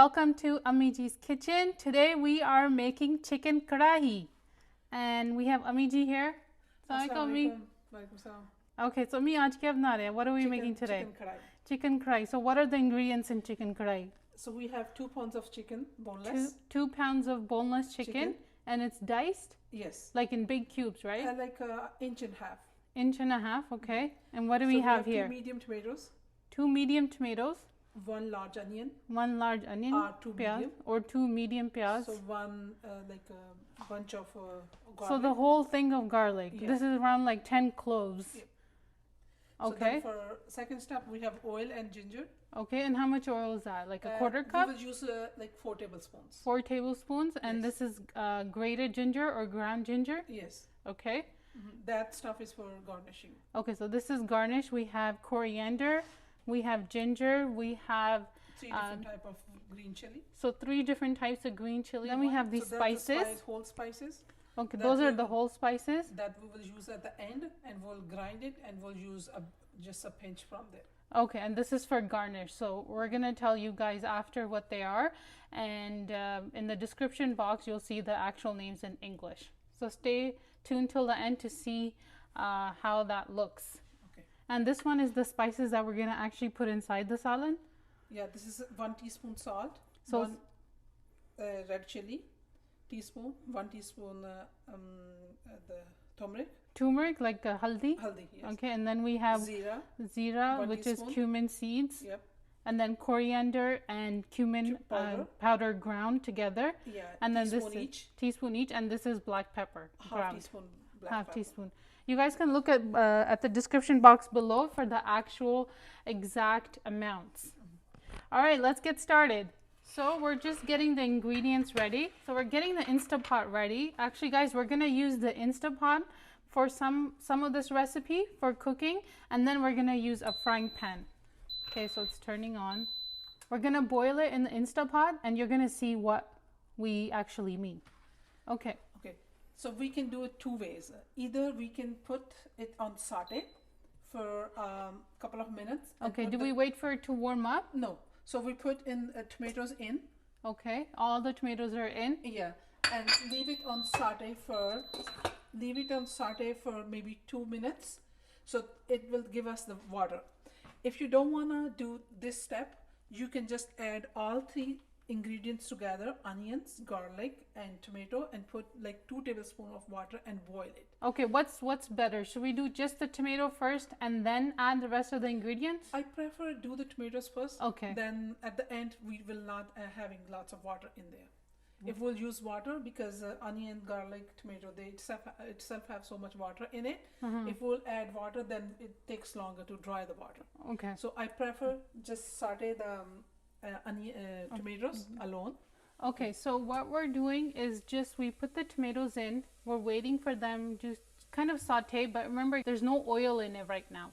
welcome to Amiji's kitchen. Today we are making chicken karahi, and we have Amiji here. Assalamualaikum. Okay, so Ami, aaj kya bana rahe hain? What are we making today? Chicken karahi. Chicken karahi. So what are the ingredients in chicken karahi? So we have 2 pounds of chicken, boneless. 2 pounds of boneless chicken, and it's diced? Yes. Like in big cubes, right? Like an inch and a half. Inch and a half, okay. And what do we have here? 2 medium tomatoes. 2 medium tomatoes. 1 large onion. 1 large onion. Or 2 medium. Or 2 medium piyaz. So one like a bunch of garlic. So the whole thing of garlic. Yeah. This is around like 10 cloves. Yeah. Okay. So then for second step we have oil and ginger. Okay, and how much oil is that? Like a quarter cup? We will use like 4 tablespoons. 4 tablespoons, and this is grated ginger or ground ginger? Yes. Okay. That stuff is for garnishing. Okay, so this is garnish. We have coriander, we have ginger, we have 3 different type of green chili. So 3 different types of green chili. Then we have these spices. Whole spices. Okay, those are the whole spices that we will use at the end, and we'll grind it, and we'll use just a pinch from there. Okay, and this is for garnish. So we're gonna tell you guys after what they are, and in the description box you'll see the actual names in English. So stay tuned till the end to see how that looks. Okay. And this one is the spices that we're gonna actually put inside the salad. Yeah, this is 1 teaspoon salt. So 1 red chili teaspoon, 1 teaspoon the turmeric. Turmeric, like haldi. Haldi, yes. Okay, and then we have zira, which is cumin seeds. Yep. And then coriander and cumin powder ground together. Yeah. And then teaspoon each, and this is black pepper ground. Teaspoon half teaspoon. You guys can look at the description box below for the actual exact amounts. All right, let's get started. So we're just getting the ingredients ready. So we're getting the Instapot ready. Actually, guys, we're gonna use the Instapot for some of this recipe for cooking, and then we're gonna use a frying pan. Okay, so it's turning on. We're gonna boil it in the Instapot, and you're gonna see what we actually mean. Okay. Okay, so we can do it 2 ways. Either we can put it on saute for a couple of minutes. Okay, do we wait for it to warm up? No. So we put in tomatoes in. Okay, all the tomatoes are in. Yeah, and leave it on saute for maybe 2 minutes. So it will give us the water. If you don't want to do this step, you can just add all 3 ingredients together, onions, garlic, and tomato, and put like 2 tablespoons of water and boil it. Okay, what's better? Should we do just the tomato first and then add the rest of the ingredients? I prefer do the tomatoes first. Okay. Then at the end we will not having lots of water in there. If we'll use water, because onion, garlic, tomato, they itself have so much water in it. If we'll add water, then it takes longer to dry the water. Okay. So I prefer just saute the tomatoes alone. Okay, so what we're doing is just we put the tomatoes in. We're waiting for them to kind of saute, but remember there's no oil in it right now.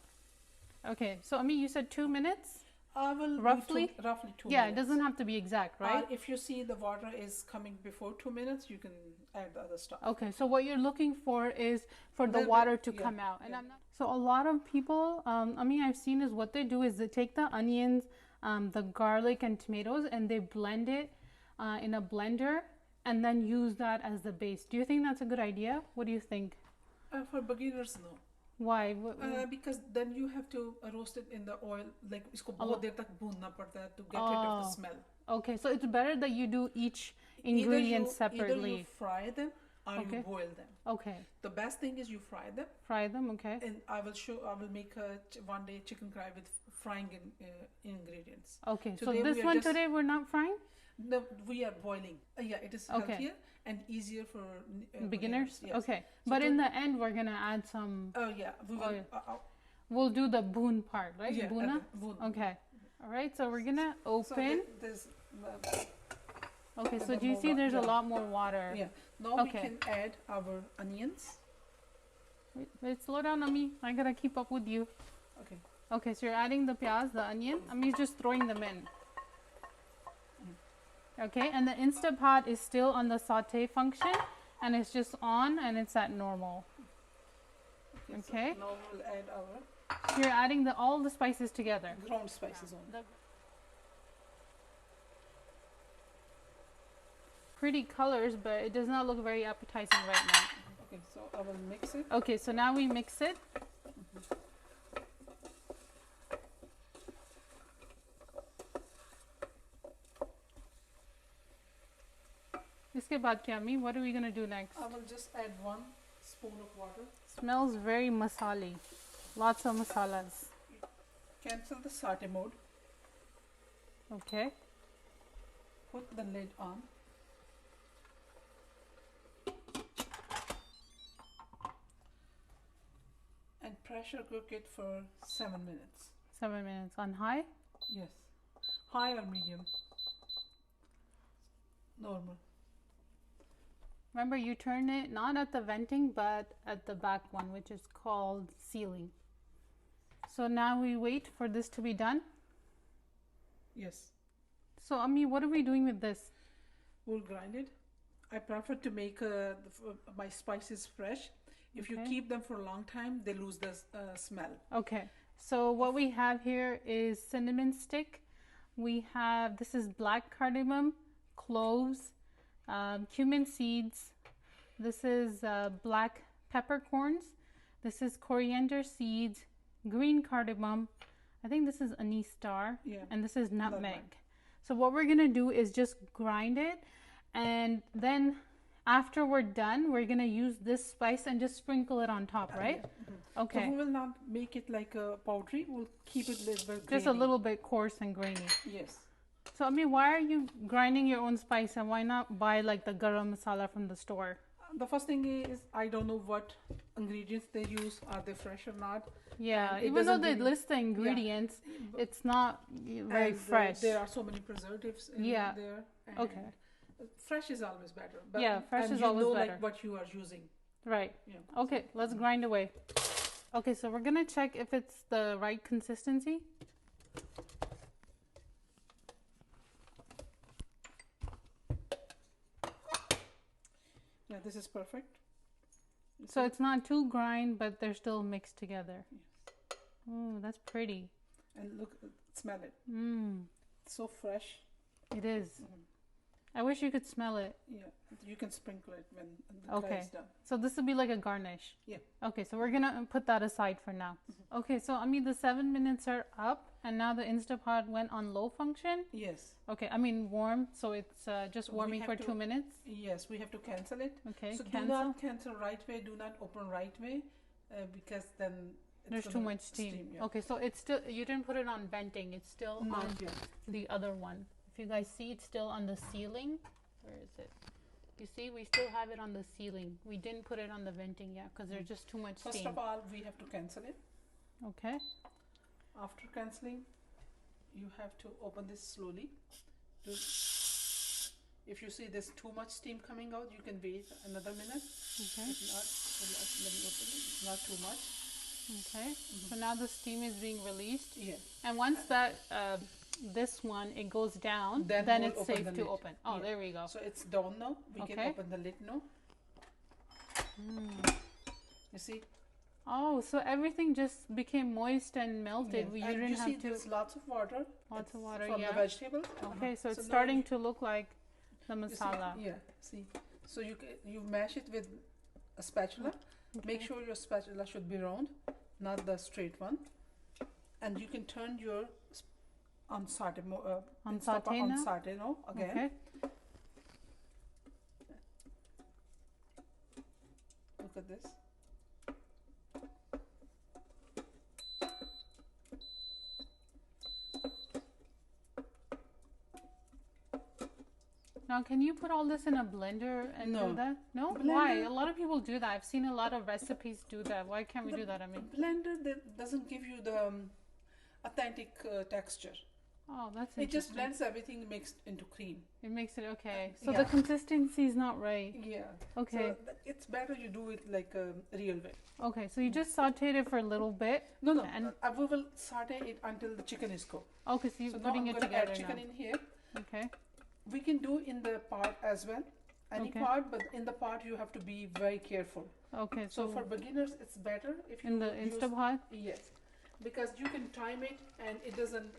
Okay, so Ami, you said 2 minutes? I will roughly 2 minutes. Yeah, it doesn't have to be exact, right? If you see the water is coming before 2 minutes, you can add the other stuff. Okay, so what you're looking for is for the water to come out. And so a lot of people, I've seen is what they do is they take the onions, the garlic and tomatoes, and they blend it in a blender and then use that as the base. Do you think that's a good idea? What do you think? For beginners, no. Why? Because then you have to roast it in the oil, like isko bahut der tak bhunna padta hai to get rid of the smell. Okay, so it's better that you do each ingredient separately. Either you fry them or you boil them. Okay. The best thing is you fry them. Fry them, okay. And I will make one day chicken curry with frying ingredients. Okay, so today we're not frying? No, we are boiling. Yeah, it is healthier and easier for beginners. Yes. Okay, so but in the end we're gonna add some. Oh yeah, we will. We'll do the boon part, right? Yeah, boon. Okay. All right, so we're gonna open. Okay, so do you see there's a lot more water? Yeah. Now we can add our onions. Wait, slow down, Ami. I gotta keep up with you. Okay. Okay, so you're adding the piyaz, the onion. Ami's just throwing them in. Okay, and the Instapot is still on the saute function, and it's just on, and it's at normal. Okay. So now we'll add our. You're adding all the spices together. Ground spices only. pretty colors, but it does not look very appetizing right now. Okay, so I will mix it. Okay, so now we mix it. Iske baad kya, Ami? What are we gonna do next? I will just add 1 spoon of water. Smells very masali. Lots of masalas. Cancel the saute mode. Okay. Put the lid on. And pressure cook it for 7 minutes. 7 minutes on high. Yes. High or medium? Normal. Remember, you turn it not at the venting, but at the back one, which is called sealing. So now we wait for this to be done. Yes. So, Ami, what are we doing with this? We'll grind it. I prefer to make my spices fresh. If you keep them for a long time, they lose the smell. Okay. So what we have here is cinnamon stick. We have, this is black cardamom, cloves, cumin seeds. This is black peppercorns. This is coriander seeds, green cardamom. I think this is anise star. Yeah. And this is nutmeg. So what we're gonna do is just grind it, and then after we're done, we're gonna use this spice and just sprinkle it on top, right? Yeah. Okay. So we will not make it like a powdery. We'll keep it little bit Just a little bit coarse and grainy. Yes. So, I mean, why are you grinding your own spice, and why not buy like the garam masala from the store? The first thing is I don't know what ingredients they use. Are they fresh or not? Yeah, And even though they list the ingredients, it's not very fresh. There are so many preservatives in there. And okay. Fresh is always better. But, yeah, fresh is you always know, better. like what you are using. Right. Yeah. Okay, let's grind away. Okay, so we're gonna check if it's the right consistency. Yeah, this is perfect. So it's not too grind, but they're still mixed together. Yes. Oh, that's pretty. And look, smell it. Mmm. It's so fresh. It is. I wish you could smell it. Yeah, you can sprinkle it when the dry is done. So this will be like a garnish. Yeah. Okay, so we're gonna put that aside for now. Okay, so I mean the 7 minutes are up, and now the Instapot went on low function. Yes. Okay, I mean warm, so it's just So warming for 2 minutes. Yes, we have to cancel it. Okay, So cancel. do not cancel right way. Do not open right way, because then There's too much steam. Yeah. Okay, so it's still, you didn't put it on venting. It's still Not on yet. the other one. If you guys see, it's still on the ceiling. Where is it? You see, we still have it on the ceiling. We didn't put it on the venting yet because there's just too much steam. First of all, we have to cancel it. Okay. After canceling, you have to open this slowly. If you see there's too much steam coming out, you can wait another minute. Okay. If not, let me open it. It's not too much. Okay. So now the steam is being released. Yeah. And once that this one it goes down, then we'll it's open safe the to lid. open. Oh, Yeah. there we go. So it's down now. We can Okay. open the lid now. You see? Oh, so everything just became moist and melted. Yes. You And didn't you see have to. there's lots of water. Lots of water, from yeah. the vegetables. Okay, so it's now starting you- to look like the you see- masala. yeah. See. So you mash it with a spatula. Make sure your spatula should be round, not the straight one. And you can turn your on saute On saute now? on saute now again. Okay. Look at this. Now, can you put all this in a blender and No. do that? No? Blender- Why? A lot of people do that. I've seen a lot of recipes do that. Why can't we do that? I mean, Blender that doesn't give you the authentic texture. oh, that's It just interesting. blends everything mixed into cream. It makes it okay. So Yeah. the consistency is not right. Yeah. Okay. So it's better you do it like a real way. Okay, so you just sauteed it for a little bit. No, no. And- We will saute it until the chicken is cooked. Okay, so you're So now putting I'm it gonna together add chicken now. in here. Okay. We can do in the pot as well. Any Okay. pot, but in the pot you have to be very careful. Okay, So so for beginners, it's better if you in the use, Instapot, yes, because you can time it and it doesn't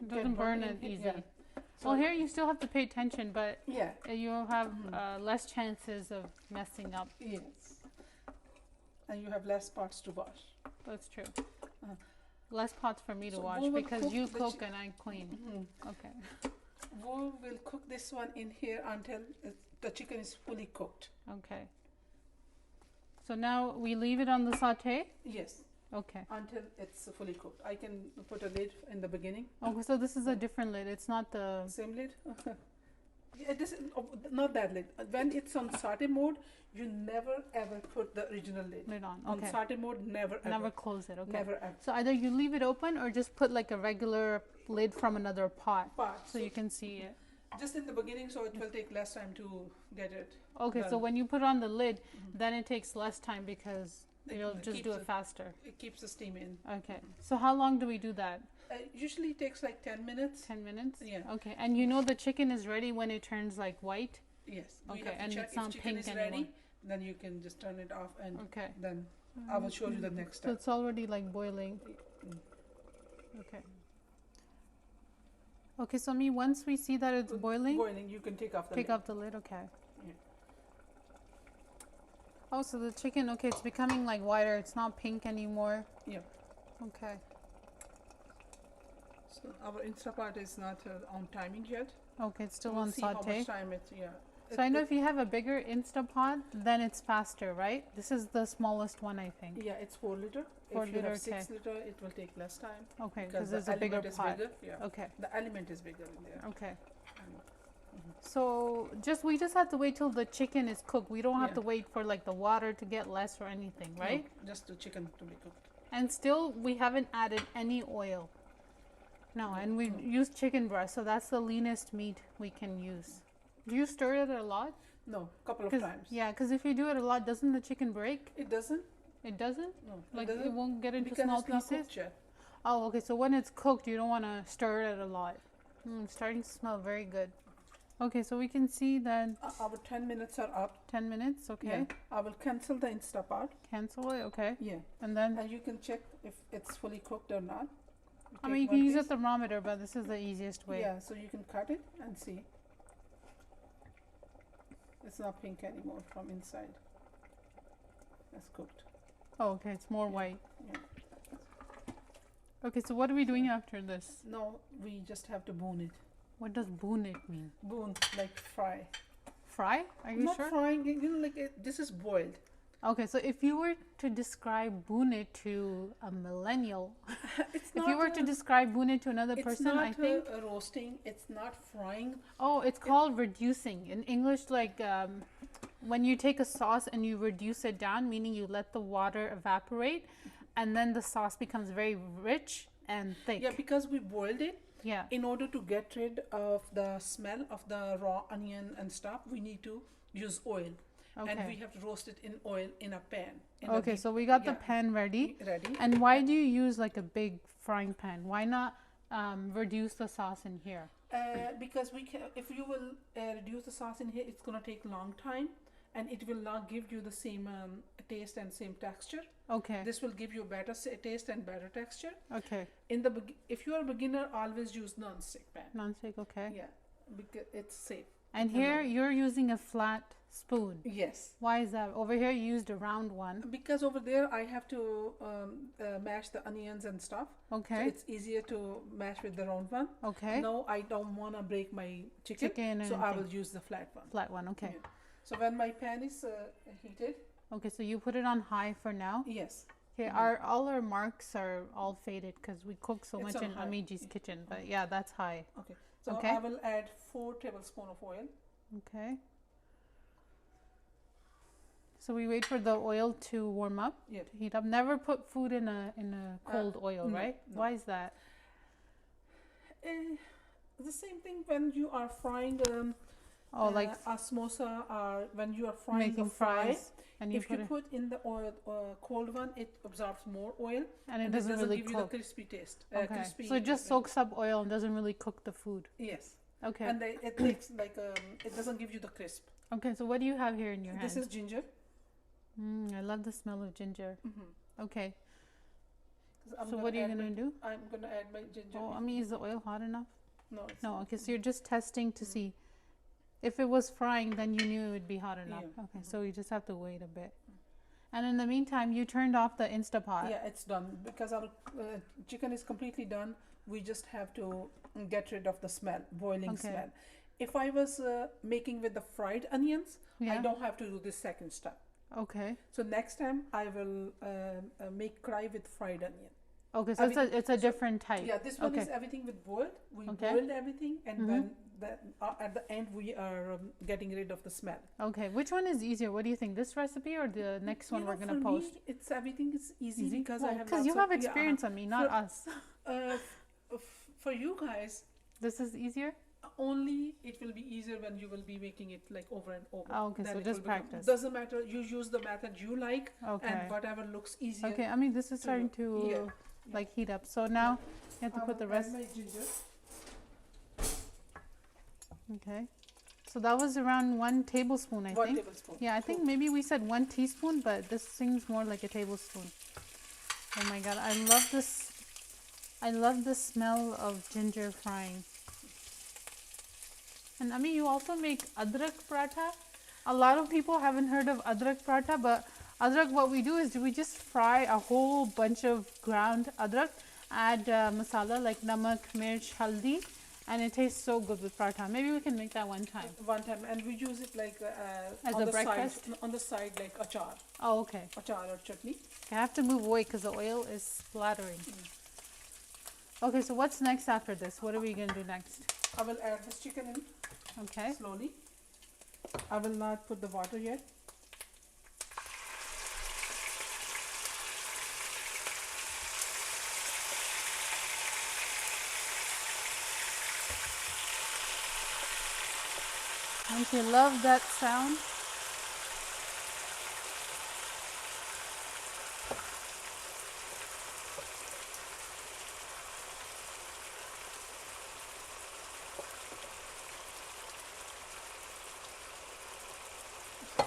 it doesn't burn it in- easy. yeah. Well, here you still have to pay attention, but yeah, you'll have less chances of messing up. yes, and you have less pots to wash. That's true. Uh, Less pots for me to So wash we will because cook you the cook and I clean. Okay. We will cook this one in here until the chicken is fully cooked. Okay. So now we leave it on the saute? Yes, Okay. until it's fully cooked. I can put a lid in the beginning. Okay, so this is a different lid. It's not the... Same lid. Yeah, this is not that lid. When it's on saute mode, you never ever put the original lid. lid on. On Okay. saute mode, never ever. Never close it. Okay. Never ever. So either you leave it open or just put like a regular lid from another pot But so you can see it. just in the beginning, so it will take less time to get it. Okay, so done. when you put on the lid, then it takes less time because you'll It just keeps do it it- faster. It keeps the steam in. Okay. So how long do we do that? Usually takes like 10 minutes. 10 minutes? Yeah. Okay. And you know the chicken is ready when it turns like white? Yes. Okay, You have to and check it's if not chicken pink is ready. anymore. Then you can just turn it off, and Okay. then I will show you the next So step. it's already like boiling. Mm. Okay. Okay, so me, once we see that it's boiling, Boiling, you can take off the take lid. off the lid. Okay. Yeah. Oh, so the chicken, okay, it's becoming like whiter. It's not pink anymore. Yeah. Okay. So our Instapot is not on timing yet. Okay, it's still We'll on see how saute. much time it. Yeah. So I know if you have a bigger Instapot, then it's faster, right? This is the smallest one, I think. Yeah, it's 4 liter. 4 if you liter, have 6 okay. liter, it will take less time Okay, because because the it's a bigger element is pot. bigger. Yeah. Okay. The element is bigger in there. Okay. And So we just have to wait till the chicken is cooked. We don't have Yeah. to wait for like the water to get less or anything, right? No, just the chicken to be cooked. And still we haven't added any oil. No, and we've No. used chicken breast, so that's the leanest meat we can use. Do you stir it a lot? No, couple of 'Cause- times. Yeah, because if you do it a lot, doesn't the chicken break? It doesn't. It doesn't? No, Like doesn't it won't get into because small it's not pieces? cooked yet. Oh, okay. So when it's cooked, you don't want to stir it a lot. Starting to smell very good. Okay, so we can see that Our 10 minutes are up. 10 minutes. Okay. Yeah. I will cancel the Instapot. Cancel it. Okay. Yeah. And then, And you can check if it's fully cooked or not. I mean, you Take can one use a piece. thermometer, but this is the easiest way. Yeah, so you can cut it and see. It's not pink anymore from inside. It's cooked. Oh, okay. It's more Yeah. white. Yeah. Okay, so what are we doing after this? No, we just have to bone it. What does bone it mean? Bone, like fry. Fry? Are you Not sure? frying, like this is boiled. Okay, so if you were to describe bone it to a millennial, It's if you were to describe bone it to another it's person, not I think. roasting, it's not frying. Oh, it's called reducing. In English, like when you take a sauce and you reduce it down, meaning you let the water evaporate, and then the sauce becomes very rich and thick. Yeah, because we boiled it. Yeah. In order to get rid of the smell of the raw onion and stuff, we need to use oil. Okay. And we have to roast it in oil in a pan. in a Okay, deep- so we got the yeah, pan ready. ready. And why do you use like a big frying pan? Why not reduce the sauce in here? Because we can, if you will reduce the sauce in here, it's gonna take a long time, and it will not give you the same taste and same texture. Okay. This will give you better taste and better texture. Okay. If you are a beginner, always use non-stick pan. Non-stick. Okay. Yeah, because it's safe. And No, here no. you're using a flat spoon. Yes. Why is that? Over here you used a round one. Because over there I have to mash the onions and stuff. Okay. So it's easier to mash with the round one. Okay. No, I don't want to break my chicken. Chicken So and I thing. will use the flat one. Flat one. Okay. Yeah. So when my pan is heated, Okay. So you put it on high for now. yes. Okay. Mhm. All our marks are all faded because we cook so It's much on in high. Amiji's kitchen. But yeah, that's high. Okay. So Okay. I will add 4 tablespoons of oil. Okay. So we wait for the oil to warm up, Yeah. to heat up. Never put food in a cold oil, no, right? no. Why is that? The same thing when you are frying Like a samosa, or when you are frying making a fry. fries, and you If put you it, put in the oil, cold one, it absorbs more oil, and it and doesn't really give you cook. the crispy taste. Okay. Crispy, So it just soaks up oil and doesn't really cook the food. Yes. Okay. And it takes like it doesn't give you the crisp. Okay. So what do you have here in your hand? This is ginger. I love the smell of ginger. Mm-hmm. Okay. 'Cause I'm So what are you gonna do? I'm gonna add my ginger. Oh, I mean, is the oil hot enough? No. It's No, okay, so you're just testing to see. If it was frying, then you knew it would be hot enough. Yeah. Okay, so you just have to wait a bit. And in the meantime, you turned off the Instapot. Yeah, it's done because our chicken is completely done. We just have to get rid of the smell, boiling Okay. smell. If I was making with the fried onions, I Yeah. don't have to do this second step. Okay. So next time I will make karahi with fried onion. Okay, so it's a different type. Yeah, this one Okay. is everything with boiled. We Okay. boiled everything, and Mhm. then at the end we are getting rid of the smell. Okay, which one is easier? What do you think? This recipe or the next one You we're know, gonna for post? me, it's everything is easy, because I have Because you lots have of- experience on me, not For- us. For you guys, This is easier. only it will be easier when you will be making it like over and over. Oh, okay, Then so it just will become- practice. Doesn't matter. You use the method you like, Okay. and whatever looks easier. Okay, I mean this is to starting you. to Yeah. like heat up. So now you have to I put the will add rest. my ginger. Okay. So that was around 1 tablespoon, I 1 think. tablespoon. Yeah, I think maybe we said 1 teaspoon, but this seems more like a tablespoon. Oh my god, I love this. I love the smell of ginger frying. And I mean, you also make adrak paratha. A lot of people haven't heard of adrak paratha, but adrak, what we do is we just fry a whole bunch of ground adrak, add masala like namak, mirch, haldi, and it tastes so good with paratha. Maybe we can make that one time. One time, and we use it like As on a the breakfast? side, on the side like achar, Oh, okay. achar or chutney. I have to move away because the oil is splattering. Okay, so what's next after this? What are we going to do next? I will add this chicken in Okay. slowly. I will not put the water yet. Don't you love that sound?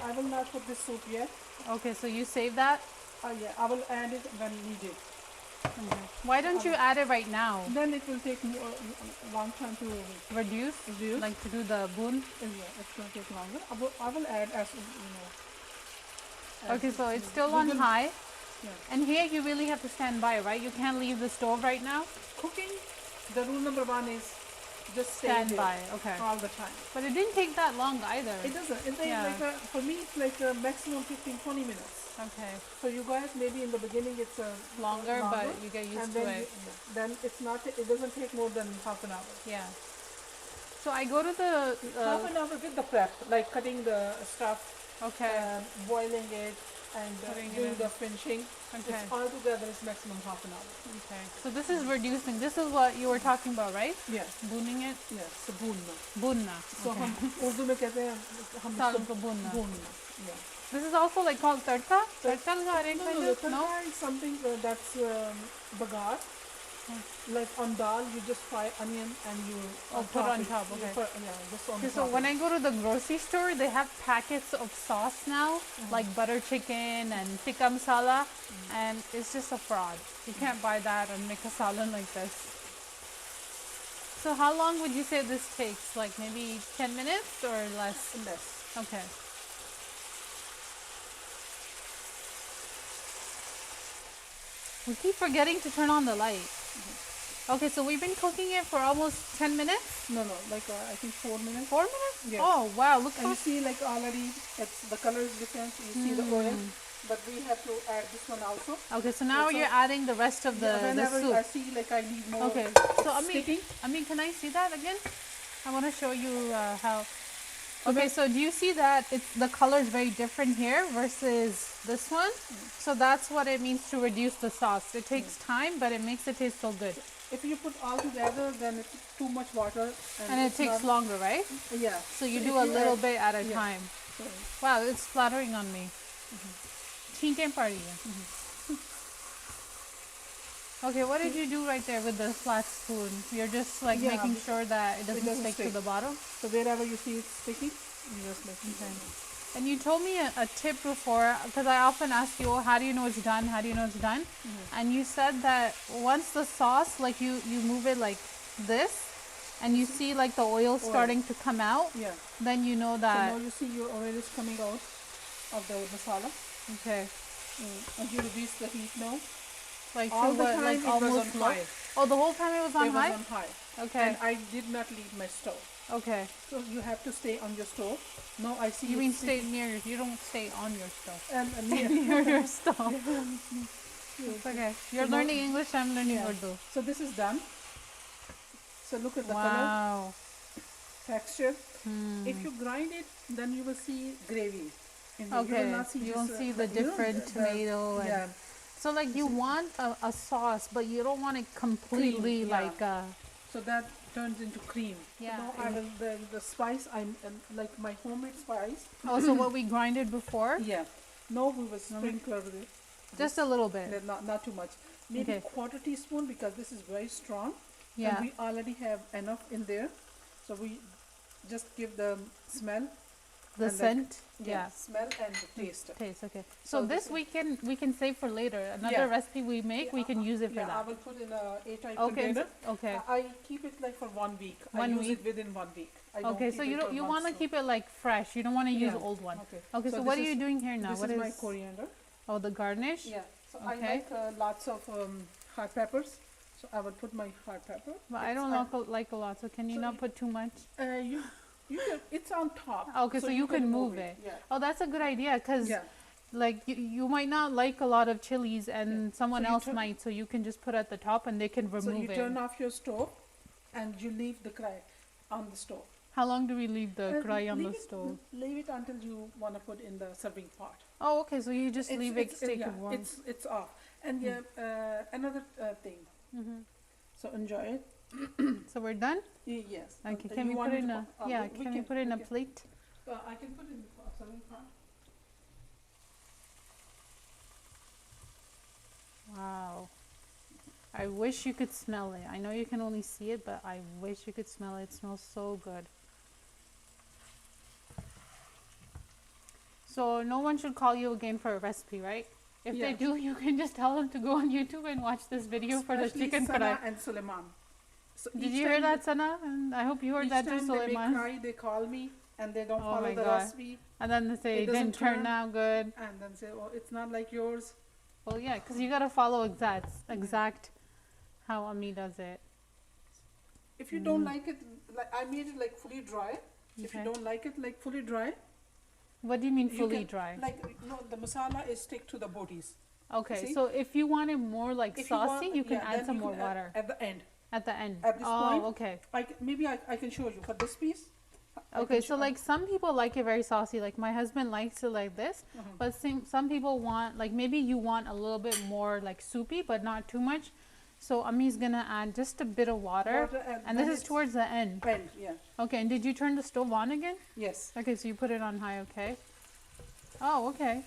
I will not put this soup yet. Okay, so you save that? Yeah, I will add it when needed. Okay. Why don't you add it right now? Then it will take more, long time to Reduce? reduce. Like to do the bun? Yeah, it's going to take longer. I will add as Okay, so it's still we on will- high. Yeah. And here you really have to stand by, right? You can't leave the stove right now? Cooking, the rule number 1 is just stay Stand there by, okay. all the time. But it didn't take that long either. It doesn't. It takes Yeah. like for me, it's like a maximum 15-20 minutes. Okay. For you guys, maybe in the beginning it's Longer, but you get used and to then it. then it's not. It doesn't take more than half an hour. Yeah. So I go to the Half an hour with the prep, like cutting the stuff, okay. boiling it, and Putting it doing in. the finishing. Okay. It's all together is maximum half an hour. Okay. So this is reducing. This is what you were talking about, right? Yes. Buning it. Yes. So भूनना. Bunna. So Okay. हम उर्दू में कहते हैं हम Saal इसको ko bunna. भूनना. Yeah. This is also like called tadka? Tadka lga rahe No, kind no, of? No? tadka is something that's bagar. Like on dal, you just fry onion and you put on it. top, You okay. yeah, just on Okay, top. so when I go to the grocery store, they have packets of sauce now, like butter chicken and tikka masala, and it's just a fraud. You can't buy that and make a salad like this. So how long would you say this takes? Like maybe 10 minutes or less? Less. Okay. We keep forgetting to turn on the light. Okay, so we've been cooking it for almost 10 minutes? No, like I think 4 minutes. 4 minutes? Yes. Oh, wow, look And how... you see, like already, the color is different. You see the oil, but we have to add this one also. Okay, so now So- you're adding the rest of the Whenever soup. I see, like I need more. Okay, so sticky. I mean, can I see that again? I want to show you how. Okay, so do you see that the color is very different here versus this one? So that's what it means to reduce the sauce. It takes time, but it makes it taste so good. If you put all together, then it's too much water. And it it's takes not- longer, right? Yeah. So you if do a little add- bit at a yeah. time. So, Wow, it's flattering on me. Chinken party. Okay, what did you do right there with the flat spoon? You're just like Yeah, making sure that it doesn't, doesn't stick to stick. the bottom? so wherever you see it's sticky, you just make it. Okay. And you told me a tip before, because I often ask you, oh, how do you know it's done? How do you know it's done? And you said that once the sauce, like you move it like this, and you see like the oil starting to come out, Yeah. then you know So that. now you see your oil is coming out of the masala. Okay. And you reduce the heat now. Like All to the what? time Like it was almost on low? high. Oh, the whole time it was on It high? was on high. Okay. And I did not leave my stove. Okay. So you have to stay on your stove. Now I see You it's mean stay near your, you don't stay on your stove. near. Near your stove. It's okay. You're So now- learning English, I'm learning Yeah. Urdu. So this is done. So look at the color, Wow. texture. If you grind it, then you will see gravy. In there. You Okay. will not see You this, won't see the you know, different tomato. And yeah. so like you want a sauce, but you don't want it completely yeah. like So that turns into cream. Yeah, So now I will the spice. I'm like my homemade spice. oh, so what we grinded before? Yeah. No, we will sprinkle it. Just a little bit. Not too much. Maybe Okay. quarter teaspoon because this is very strong. Yeah. And we already have enough in there. So we just give the smell. The and scent. Yeah. Smell and the taste. Taste. Okay. So So this we can save for later. Another Yeah. recipe we make, we can use it for Yeah, I that. will put in a airtight Okay. container. Okay. I keep it like for 1 week. I 1 use week. it within 1 week. I don't Okay. keep So it you for don't you months, want to no. keep it like fresh. You don't want to use Yeah. old one. Okay. Okay. So this what are you doing here now? This What is my coriander. Oh, the garnish. Yeah. So Okay. I like lots of hot peppers. So I will put my hot pepper. But I don't like a lot. So can you so not put too much? You can, it's on top. Okay. So you can move it. Yeah. Oh, that's a good idea because Yeah. like you might not like a lot of chilies and someone So you else turn- might. So you can just put it at the top and they can So remove you it. turn off your stove and you leave the krai on the stove. How long do we leave the And krai on the leave it- stove? Leave it until you want to put in the serving pot. Oh, okay. So you just leave it stay yeah, warm. it's off. And yeah, another thing. So enjoy it. So we're done. Yes. Okay. You Can we put want it in to a put- yeah? we Can we put it in a plate? I can put it in the serving pot. Wow. I wish you could smell it. I know you can only see it, but I wish you could smell it. It smells so good. So no one should call you again for a recipe, right? If they Yeah. do, you can just tell them to go on YouTube and watch this video for the Especially chicken Sana karahi. and Suleiman. So Did each you hear time that, Sana? And I hope you heard each that too, time they make Suleiman. cry, they call me and they don't Oh follow my the God. recipe And then they say It it doesn't didn't turn turn- out good. and then say, oh, it's not like yours. Well, yeah, because you gotta follow exact how Ami does it. If you don't like it, like I made it like fully dry. If you Okay. don't like it like fully dry, What do you mean you fully can- dry? Like the masala is stick to the bodies. Okay, see? so if you want it more like If saucy, you can yeah, add then some you more can add water at the end. at the end. At this Oh, point, okay. Maybe I can show you for this piece. I Okay, can so show- like some people like it very saucy. Like my husband likes it like this, but some people want like maybe you want a little bit more like soupy, but not too much. So Ami's gonna add just a bit of water, Water and then this is it's towards the end. end. Yeah. Okay, and did you turn the stove on again? Yes. Okay, so you put it on high. Okay. Oh, okay.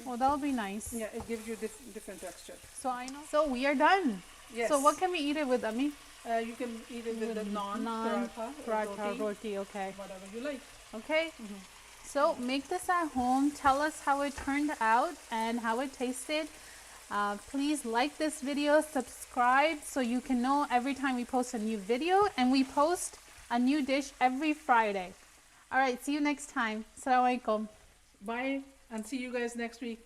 Well, that'll be nice. Yeah, it gives you different texture. So I know. So we are done. Yes. So what can we eat it with, Ami? You can eat it with the naan, paratha, paratha, roti, roti. Okay. whatever you like. Okay. So make this at home. Tell us how it turned out and how it tasted. Please like this video, subscribe so you can know every time we post a new video, and we post a new dish every Friday. All right, see you next time. Assalamu alaikum. Bye and see you guys next week.